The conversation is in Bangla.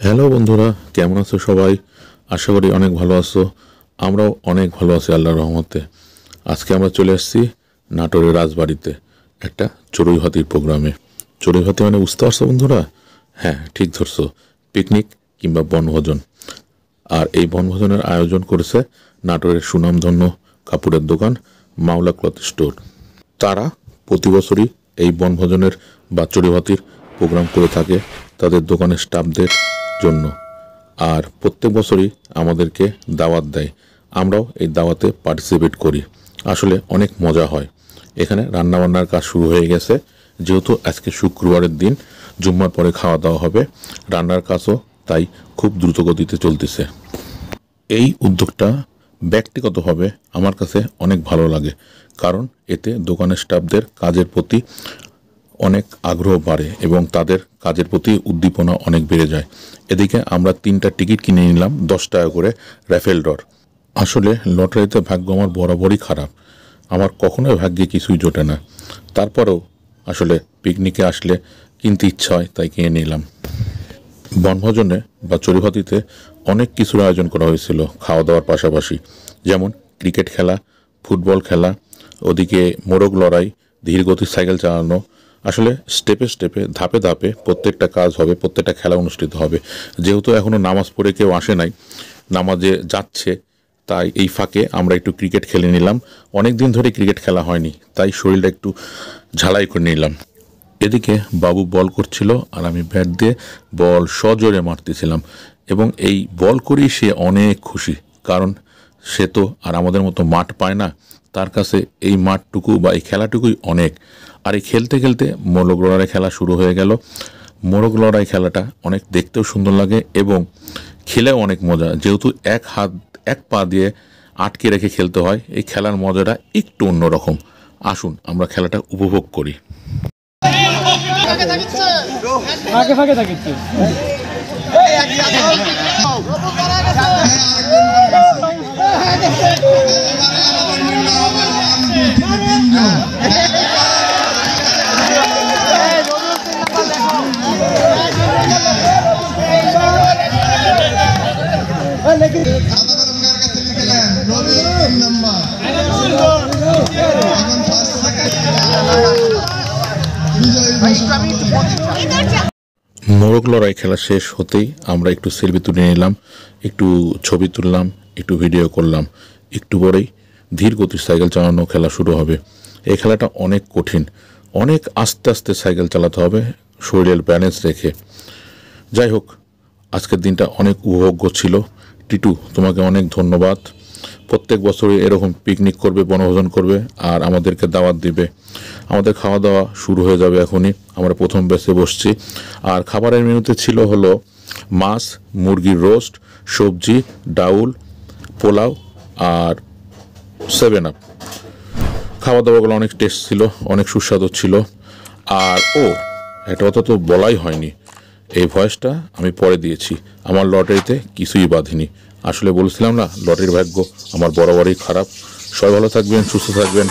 হ্যালো বন্ধুরা, কেমন আছো সবাই? আশা করি অনেক ভালো আছো। আমরাও অনেক ভালো আছি আল্লাহর রহমতে। আজকে আমরা চলে আসছি নাটোরের রাজবাড়িতে একটা চড়ুইভাতির প্রোগ্রামে। চড়ুইভাতি মানে বুঝতে পারছো বন্ধুরা? হ্যাঁ, ঠিক ধরছো, পিকনিক কিংবা বনভোজন। আর এই বনভোজনের আয়োজন করেছে নাটোরের সুনামধন্য কাপড়ের দোকান মাওলা ক্লথ স্টোর। তারা প্রতি বছরই এই বনভোজনের বা চড়ুইভাতির প্রোগ্রাম করে থাকে তাদের দোকানের স্টাফদের জন্য। আর প্রত্যেক বছরই আমাদেরকে দাওয়াত দেয়, আমরাও এই দাওয়াতে পার্টিসিপেট করি। আসলে অনেক মজা হয়। এখানে রান্নাবান্নার কাজ শুরু হয়ে গেছে, যেহেতু আজকে শুক্রবারের দিন, জুম্মার পরে খাওয়া দাওয়া হবে। রান্নার কাজও তাই খুব দ্রুতগতিতে চলতেছে। এই উদ্যোগটা ব্যক্তিগতভাবে আমার কাছে অনেক ভালো লাগে, কারণ এতে দোকানের স্টাফদের কাজের প্রতি অনেক আগ্রহ বাড়ে এবং তাদের কাজের প্রতি উদ্দীপনা অনেক বেড়ে যায়। এদিকে আমরা 3টা টিকিট কিনে নিলাম 10 টাকা করে, র্যাফেল ড্র। আসলে লটারিতে ভাগ্য আমার বরাবরই খারাপ, আমার কখনোই ভাগ্যে কিছুই জোটে না। তারপরেও আসলে পিকনিকে আসলে কিনতে ইচ্ছা হয়, তাই কিনে নিলাম। বনভোজনে বা চড়ুইভাতিতে অনেক কিছুর আয়োজন করা হয়েছিল খাওয়া দাওয়ার পাশাপাশি, যেমন ক্রিকেট খেলা, ফুটবল খেলা, ওদিকে মোরগ লড়াই, ধীরগতির সাইকেল চালানো। আসলে স্টেপে স্টেপে ধাপে ধাপে প্রত্যেকটা কাজ হবে, প্রত্যেকটা খেলা অনুষ্ঠিত হবে। যেহেতু এখনও নামাজ পড়ে কেউ আসে নাই, নামাজে যাচ্ছে, তাই এই ফাঁকে আমরা একটু ক্রিকেট খেলে নিলাম। অনেক দিন ধরে ক্রিকেট খেলা হয়নি, তাই শরীরটা একটু ঝালাই করে নিলাম। এদিকে বাবু বল করছিল আর আমি ব্যাট দিয়ে বল সজোরে মারতেছিলাম, এবং এই বল করেই সে অনেক খুশি, কারণ সে তো আর আমাদের মতো মাঠ পায় না। তার কাছে এই মাঠটুকু বা এই খেলাটুকুই অনেক। আর এই খেলতে খেলতে মোরগ লড়াই খেলা শুরু হয়ে গেল। মোরগ লড়াই খেলাটা অনেক দেখতেও সুন্দর লাগে এবং খেলেও অনেক মজা, যেহেতু এক পা দিয়ে আটকে রেখে খেলতে হয়। এই খেলার মজাটা একটু অন্যরকম। আসুন আমরা খেলাটা উপভোগ করি। ফাঁকে ফাঁকে থাকিচ্ছে। মোরগ লড়াই খেলা শেষ হতেই আমরা একটু সেলফি তুলে নিলাম, একটু ছবি তুললাম, একটু ভিডিও করলাম। একটু পরেই ধীর গতির সাইকেল চালানো খেলা শুরু হবে। এই খেলাটা অনেক কঠিন, অনেক আস্তে আস্তে সাইকেল চালাতে হবে শরীরের ব্যালেন্স রেখে। যাই হোক, আজকের দিনটা অনেক উপভোগ্য ছিল। টিটু, তোমাকে অনেক ধন্যবাদ। প্রত্যেক বছরই এরকম পিকনিক করবে, বনভোজন করবে আর আমাদেরকে দাওয়াত দিবে। আমাদের খাওয়া দাওয়া শুরু হয়ে যাবে এখনই। আমরা প্রথম বেসে বসছি। আর খাবারের মেনুতে ছিল হলো মাছ, মুরগির রোস্ট, সবজি, ডাউল, পোলাও আর 7 আপ। খাওয়া দাওয়াগুলো অনেক টেস্ট ছিল, অনেক সুস্বাদু ছিল। আর একটা কথা তো বলাই হয়নি, এই ভয়েসটা আমি পরে দিয়েছি। আমার লটারিতে কিছুই বাঁধেনি। আসলে বলছিলাম না, লটারির ভাগ্য আমার বরাবরই খারাপ। সবাই ভালো থাকবেন, সুস্থ থাকবেন।